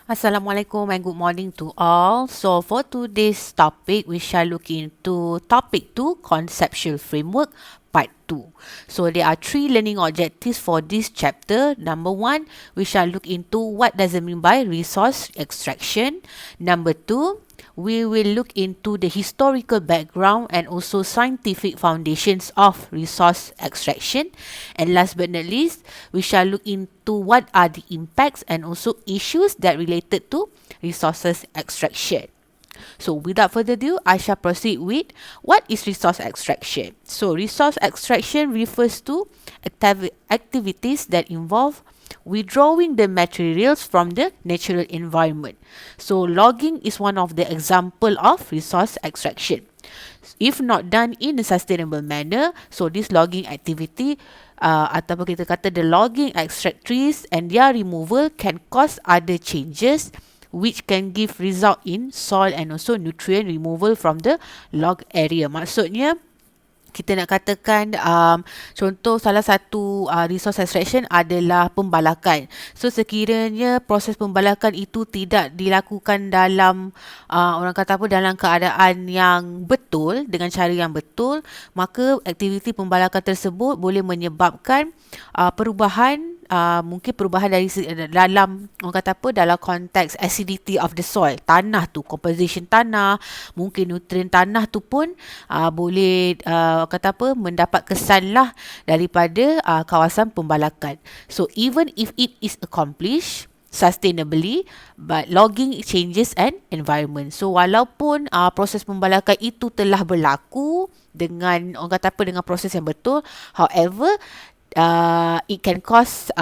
Assalamualaikum and good morning to all. So for today's topic, we shall look into topic 2, conceptual framework, part 2. So there are 3 learning objectives for this chapter. Number 1, we shall look into what does it mean by resource extraction. Number 2, we will look into the historical background and also scientific foundations of resource extraction. And last but not least, we shall look into what are the impacts and also issues that related to resources extraction. So without further ado, I shall proceed with what is resource extraction. So resource extraction refers to activities that involve withdrawing the materials from the natural environment. So logging is one of the example of resource extraction. If not done in a sustainable manner, so this logging activity ataupun kita kata the logging extract trees and their removal can cause other changes which can give result in soil and also nutrient removal from the log area. Maksudnya, kita nak katakan contoh salah satu resource extraction adalah pembalakan. So sekiranya proses pembalakan itu tidak dilakukan dalam orang kata apa, dalam keadaan yang betul, dengan cara yang betul, maka aktiviti pembalakan tersebut boleh menyebabkan perubahan, mungkin perubahan dari dalam orang kata apa, dalam konteks acidity of the soil, tanah tu, composition tanah, mungkin nutrien tanah tu pun boleh kata apa, mendapat kesan lah daripada kawasan pembalakan. So even if it is accomplished sustainably, but logging changes an environment. So walaupun proses pembalakan itu telah berlaku dengan orang kata apa, dengan proses yang betul, however it can cause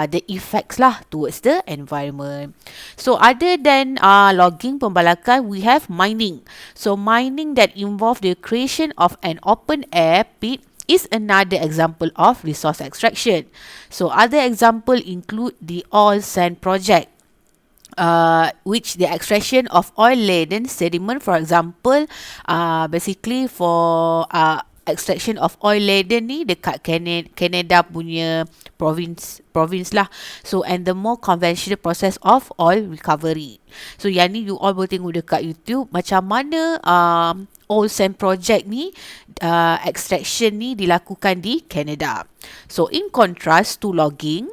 the effects lah towards the environment. So other than logging, pembalakan, we have mining. So mining that involve the creation of an open air pit is another example of resource extraction. So other example include the oil sand project, which the extraction of oil-laden sediment, for example, basically for extraction of oil-laden ni dekat Canada punya province lah. So and the more conventional process of oil recovery. So yang ni you all boleh tengok dekat YouTube macam mana oil sand project ni, extraction ni dilakukan di Canada. So in contrast to logging,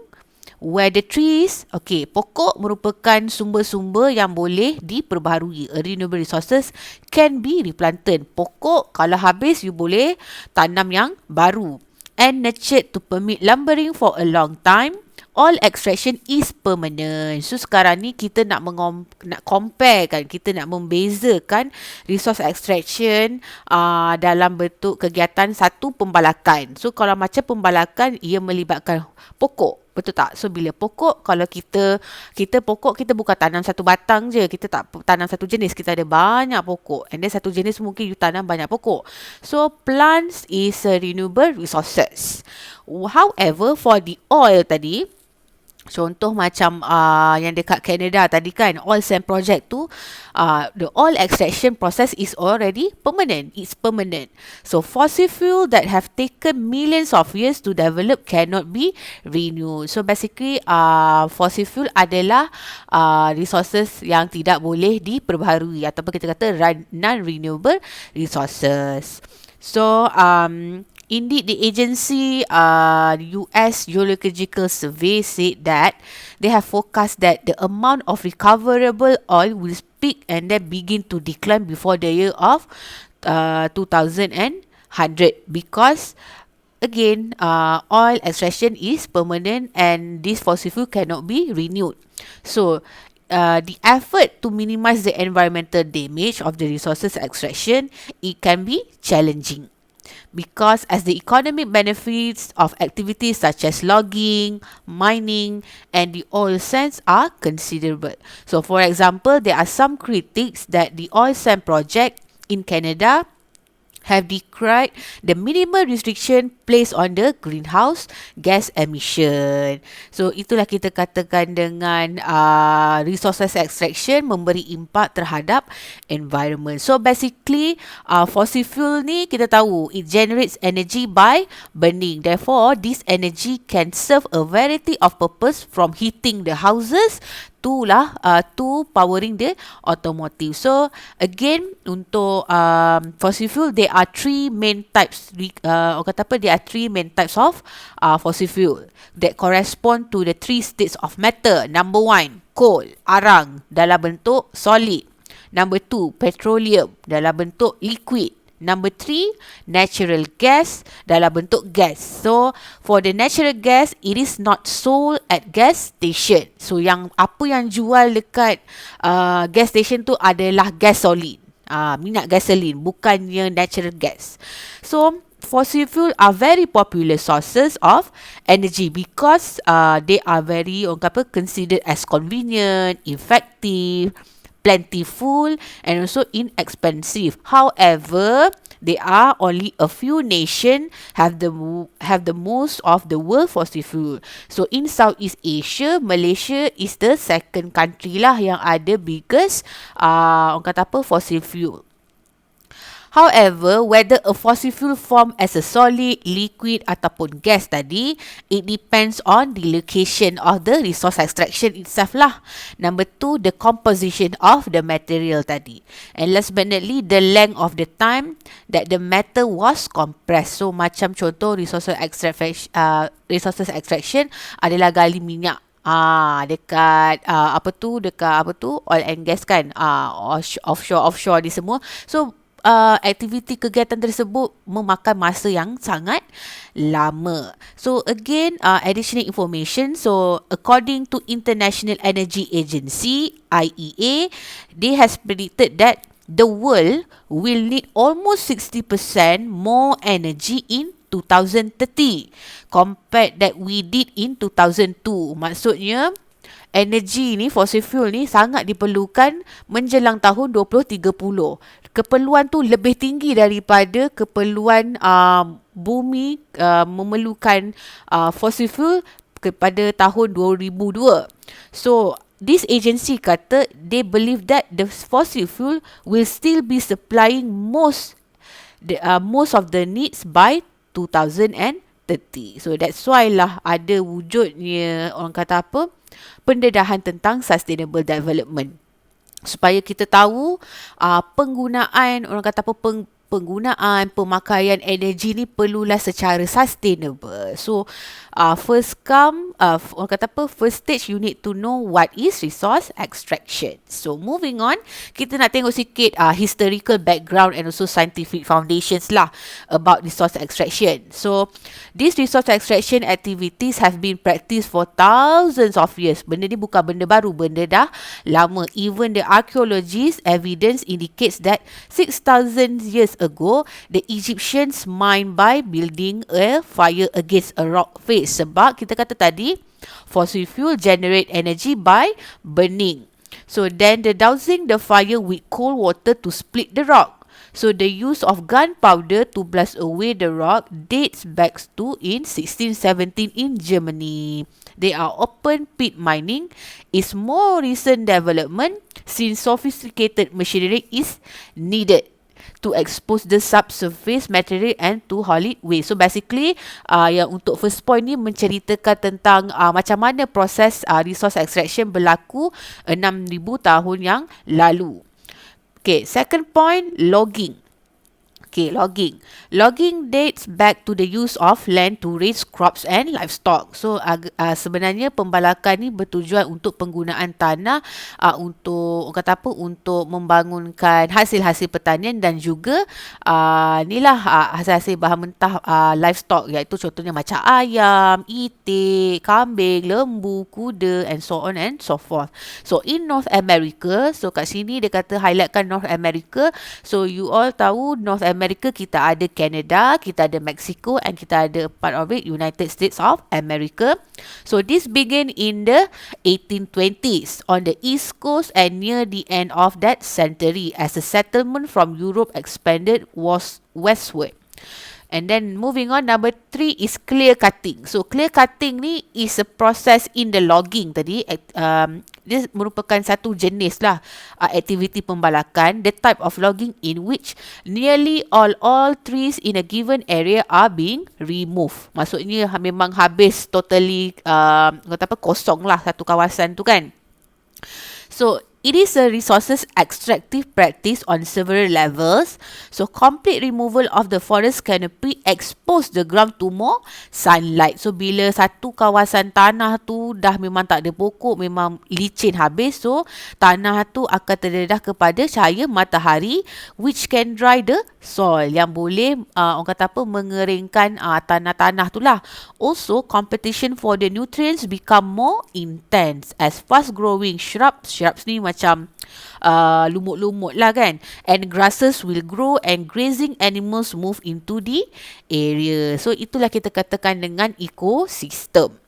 where the trees, pokok merupakan sumber-sumber yang boleh diperbaharui. Renewable resources can be replanted. Pokok kalau habis, you boleh tanam yang baru. And nurtured to permit lumbering for a long time. All extraction is permanent. So sekarang ni kita nak compare kan, kita nak membezakan resource extraction dalam bentuk kegiatan satu pembalakan. So kalau macam pembalakan, ia melibatkan pokok. Betul tak? So bila pokok, kalau kita pokok, kita bukan tanam satu batang je. Kita tak tanam satu jenis. Kita ada banyak pokok. And then satu jenis mungkin you tanam banyak pokok. So plants is renewable resources. However, for the oil tadi, contoh macam yang dekat Canada tadi kan, oil sand project tu, the oil extraction process is already permanent. It's permanent. So fossil fuel that have taken millions of years to develop cannot be renewed. So basically fossil fuel adalah resources yang tidak boleh diperbaharui, ataupun kita kata non-renewable resources. So indeed, the agency, US Geological Survey, said that they have forecast that the amount of recoverable oil will peak and then begin to decline before the year of 2100, because again, oil extraction is permanent and this fossil fuel cannot be renewed. So the effort to minimize the environmental damage of the resources extraction, it can be challenging. Because as the economic benefits of activities such as logging, mining, and the oil sands are considerable. So for example, there are some critics that the oil sand project in Canada have decried the minimal restriction placed on the greenhouse gas emission. So itulah kita katakan dengan resources extraction memberi impak terhadap environment. So basically fossil fuel ni kita tahu it generates energy by burning. Therefore this energy can serve a variety of purpose, from heating the houses to powering the automotive. So again, untuk fossil fuel, there are three main types. Orang kata apa? There are three main types of fossil fuel that correspond to the three states of matter. Number one, coal, arang dalam bentuk solid. Number two, petroleum dalam bentuk liquid. Number three, natural gas dalam bentuk gas. So, for the natural gas, it is not sold at gas station. So, apa yang jual dekat gas station tu adalah gas solid. Minyak gasolin, bukannya natural gas. So, fossil fuel are very popular sources of energy because they are very considered as convenient, effective, plentiful, and also inexpensive. However, there are only a few nations have the most of the world fossil fuel. So in Southeast Asia, Malaysia is the second country lah yang ada biggest fossil fuel. However, whether a fossil fuel form as a solid, liquid ataupun gas tadi, it depends on the location of the resource extraction itself lah. Number two, the composition of the material tadi. And last but not least, the length of the time that the matter was compressed. So macam contoh resources extraction adalah gali minyak. Dekat oil and gas kan, offshore ni semua. So aktiviti kegiatan tersebut memakan masa yang sangat lama. So again, additional information. So according to International Energy Agency, IEA, they has predicted that the world will need almost 60% more energy in 2030 compared that we did in 2002. Maksudnya energi ni, fossil fuel ni sangat diperlukan menjelang tahun 2030. Keperluan tu lebih tinggi daripada keperluan bumi memerlukan fossil fuel kepada tahun 2002. So, this agency kata they believe that the fossil fuel will still be supplying most of the needs by 2030. So, that's why lah ada wujudnya pendedahan tentang sustainable development. Supaya kita tahu penggunaan pemakaian energi ni perlulah secara sustainable. So first stage you need to know what is resource extraction. So moving on, kita nak tengok sikit historical background and also scientific foundations lah about resource extraction. So these resource extraction activities have been practiced for thousands of years. Benda ni bukan benda baru, benda dah lama. Even the archaeologists evidence indicates that 6,000 years ago, the Egyptians mined by building a fire against a rock face. Sebab kita kata tadi, fossil fuel generate energy by burning. So then the dousing the fire with cold water to split the rock. So the use of gunpowder to blast away the rock dates back to in 1617 in Germany. They are open pit mining is more recent development since sophisticated machinery is needed to expose the subsurface material and to haul it away. So basically, yang untuk first point ni menceritakan tentang macam mana proses resource extraction berlaku 6,000 tahun yang lalu. Okay, second point, logging. Okay, logging. Logging dates back to the use of land to raise crops and livestock. So, sebenarnya pembalakan ni bertujuan untuk penggunaan tanah untuk membangunkan hasil-hasil pertanian dan juga hasil-hasil bahan mentah livestock, iaitu contohnya macam ayam, itik, kambing, lembu, kuda and so on and so forth. So, in North America, so kat sini dia kata highlightkan North America. So, you all tahu North America kita ada Canada, kita ada Mexico and kita ada part of it United States of America. So this began in the 1820s on the East Coast and near the end of that century as a settlement from Europe expanded westward. And then moving on, number 3 is clear cutting. So clear cutting ni is a process in the logging tadi. Dia merupakan satu jenis lah aktiviti pembalakan. The type of logging in which nearly all trees in a given area are being removed. Maksudnya memang habis totally kosong lah satu kawasan tu kan. So it is a resources extractive practice on several levels. So complete removal of the forest canopy expose the ground to more sunlight. So bila satu kawasan tanah tu dah memang tak ada pokok, memang licin habis, so tanah tu akan terdedah kepada cahaya matahari which can dry the soil, yang boleh orang kata apa, mengeringkan tanah-tanah tu lah. Also competition for the nutrients become more intense as fast growing shrubs ni macam lumut-lumut lah kan, and grasses will grow and grazing animals move into the area. So itulah kita katakan dengan ekosistem.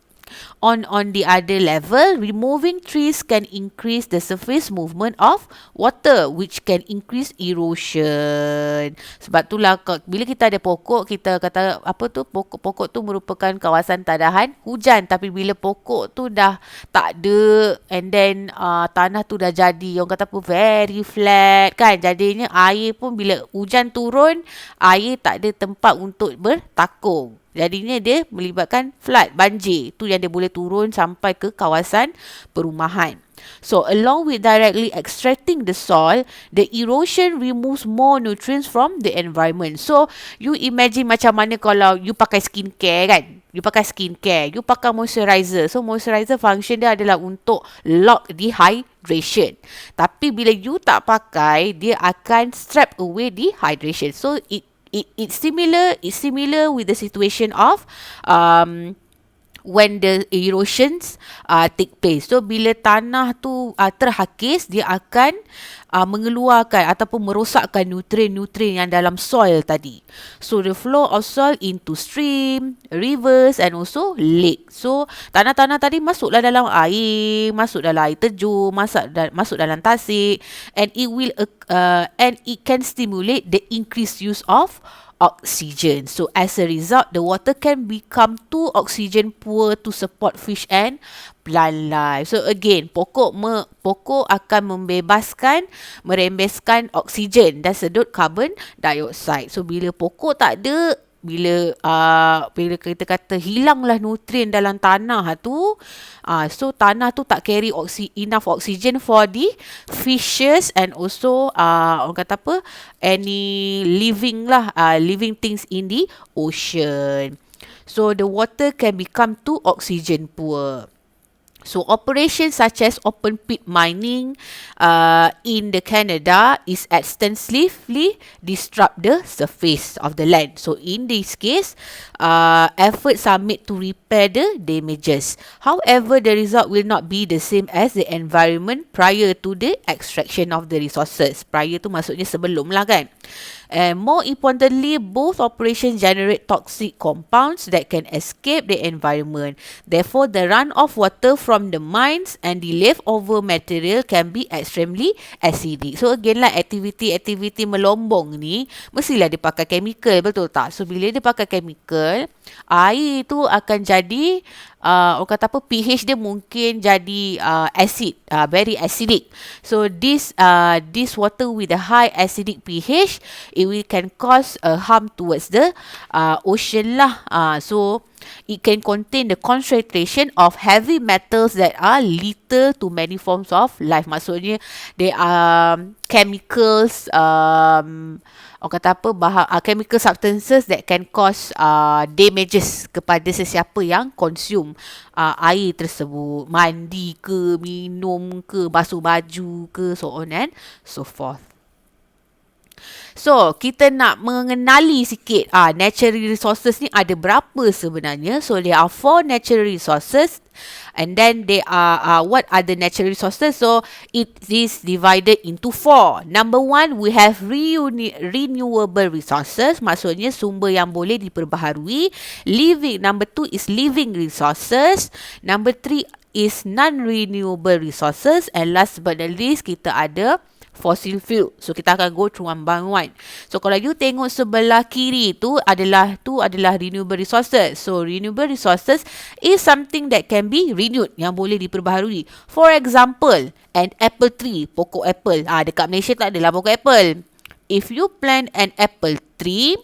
On the other level, removing trees can increase the surface movement of water which can increase erosion. Sebab itulah bila kita ada pokok, kita kata apa tu, pokok tu merupakan kawasan tadahan hujan. Tapi bila pokok tu dah tak ada, and then tanah tu dah jadi orang kata apa, very flat kan, jadinya air pun bila hujan turun, air tak ada tempat untuk bertakung. Jadinya dia melibatkan flood, banjir. Tu yang dia boleh turun sampai ke kawasan perumahan. So along with directly extracting the soil, the erosion removes more nutrients from the environment. So you imagine macam mana kalau you pakai skincare kan. You pakai skincare, you pakai moisturizer. So moisturizer function dia adalah untuk lock dehydration. Tapi bila you tak pakai, dia akan strip away dehydration. So it's similar with the situation of when the erosions take place. So bila tanah tu terhakis, dia akan mengeluarkan ataupun merosakkan nutrien-nutrien yang dalam soil tadi. So the flow of soil into stream, rivers and also lake. So tanah-tanah tadi masuklah dalam air, masuk dalam air terjun, masuk dalam tasik, and it can stimulate the increased use of oxygen. So as a result, the water can become too oxygen poor to support fish and plant life. So again, pokok akan merembeskan oksigen dan sedut carbon dioxide. So bila pokok tak ada, bila kita kata hilanglah nutrien dalam tanah tu, so tanah tu tak carry enough oxygen for the fishes and also orang kata apa, any living things in the ocean. So the water can become too oxygen poor. So operations such as open pit mining in the Canada is extensively disrupt the surface of the land. So in this case, efforts are made to repair the damages. However, the result will not be the same as the environment prior to the extraction of the resources. Prior tu maksudnya sebelum lah kan. And more importantly, both operations generate toxic compounds that can escape the environment. Therefore, the runoff water from the mines and the leftover material can be extremely acidic. So again lah, aktiviti melombong ni mestilah dia pakai chemical, betul tak? So bila dia pakai chemical, air tu akan jadi orang kata apa, pH dia mungkin jadi acid, very acidic. So this water with a high acidic pH, it can cause harm towards the ocean lah. So it can contain the concentration of heavy metals that are lethal to many forms of life. Maksudnya they are chemicals, orang kata apa, chemical substances that can cause damages kepada sesiapa yang consume air tersebut, mandi ke, minum ke, basuh baju ke, so on and so forth. So, kita nak mengenali sikit natural resources ni ada berapa sebenarnya. So, there are 4 natural resources. And then there are what are the natural resources? So, it is divided into 4. Number 1, we have renewable resources. Maksudnya sumber yang boleh diperbaharui. Number 2 is living resources. Number 3 is non-renewable resources. And last but not least, kita ada fossil fuel. So kita akan go through one by one. So kalau you tengok sebelah kiri tu adalah renewable resources. So renewable resources is something that can be renewed, yang boleh diperbaharui. For example, an apple tree, pokok apple. Dekat Malaysia tak adalah pokok apple. If you plant an apple tree,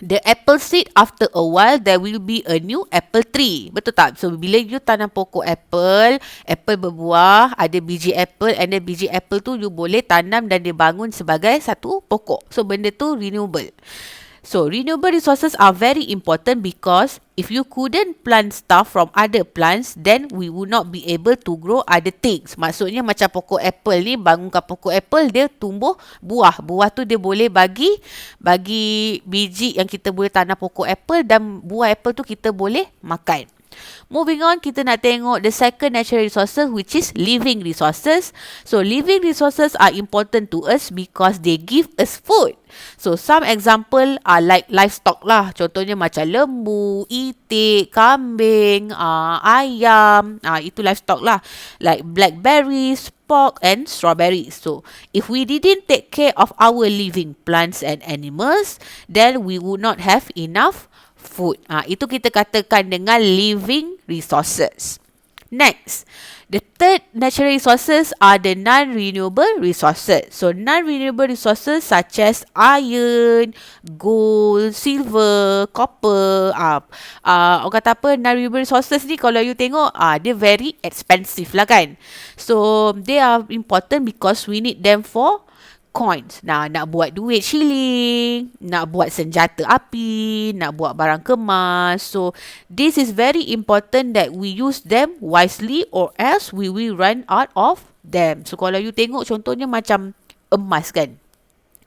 the apple seed, after a while there will be a new apple tree. Betul tak? So bila you tanam pokok apple, apple berbuah, ada biji apple, and then biji apple tu you boleh tanam dan dia bangun sebagai satu pokok. So benda tu renewable. So renewable resources are very important because if you couldn't plant stuff from other plants, then we would not be able to grow other things. Maksudnya macam pokok apple ni, bangunkan pokok apple, dia tumbuh buah. Buah tu dia boleh bagi biji yang kita boleh tanam pokok apple, dan buah apple tu kita boleh makan. Moving on, kita nak tengok the second natural resources, which is living resources. So living resources are important to us because they give us food. So some example are like livestock lah. Contohnya macam lembu, itik, kambing, ayam. Itu livestock lah. Like blackberries, pork and strawberries. So if we didn't take care of our living plants and animals, then we would not have enough food. Itu kita katakan dengan living resources. Next, the third natural resources are the non-renewable resources. So non-renewable resources such as iron, gold, silver, copper. Orang kata apa, non-renewable resources ni kalau you tengok, dia very expensive lah kan. So they are important because we need them for coins. Nak buat duit shilling, nak buat senjata api, nak buat barang kemas. So this is very important that we use them wisely, or else we will run out of them. So kalau you tengok contohnya macam emas kan,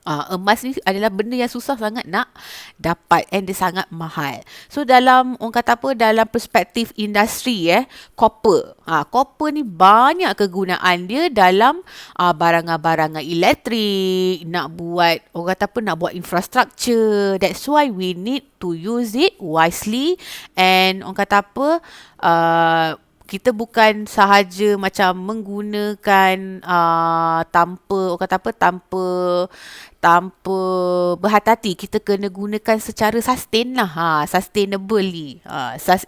emas ni adalah benda yang susah sangat nak dapat, and dia sangat mahal. So dalam, orang kata apa, dalam perspektif industri copper. Copper ni banyak kegunaan dia dalam barangan-barangan elektrik, nak buat, orang kata apa, nak buat infrastructure. That's why we need to use it wisely. And orang kata apa, kita bukan sahaja macam menggunakan tanpa, orang kata apa, tanpa berhati-hati. Kita kena gunakan secara sustain lah, sustainably,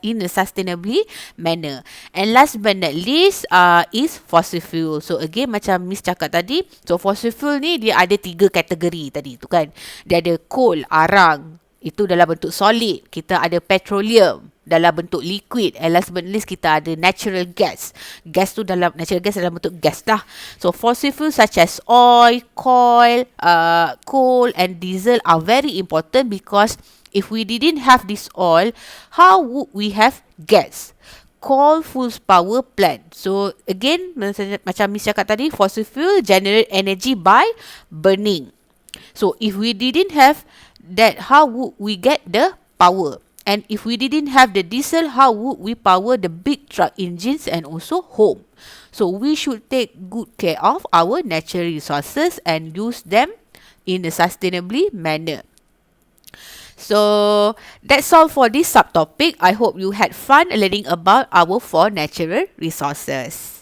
in a sustainably manner. And last but not least is fossil fuel. So again macam Miss cakap tadi, so fossil fuel ni dia ada 3 kategori tadi tu kan. Dia ada coal, arang, itu dalam bentuk solid. Kita ada petroleum dalam bentuk liquid, and last but not least kita ada natural gas. Natural gas dalam bentuk gas lah. So fossil fuels such as oil, coal and diesel are very important because if we didn't have this oil, how would we have gas? Coal fuels power plant. So again, macam Miss cakap tadi, fossil fuel generate energy by burning. So if we didn't have that, how would we get the power? And if we didn't have the diesel, how would we power the big truck engines and also home? So we should take good care of our natural resources and use them in a sustainably manner. So that's all for this subtopic. I hope you had fun learning about our 4 natural resources.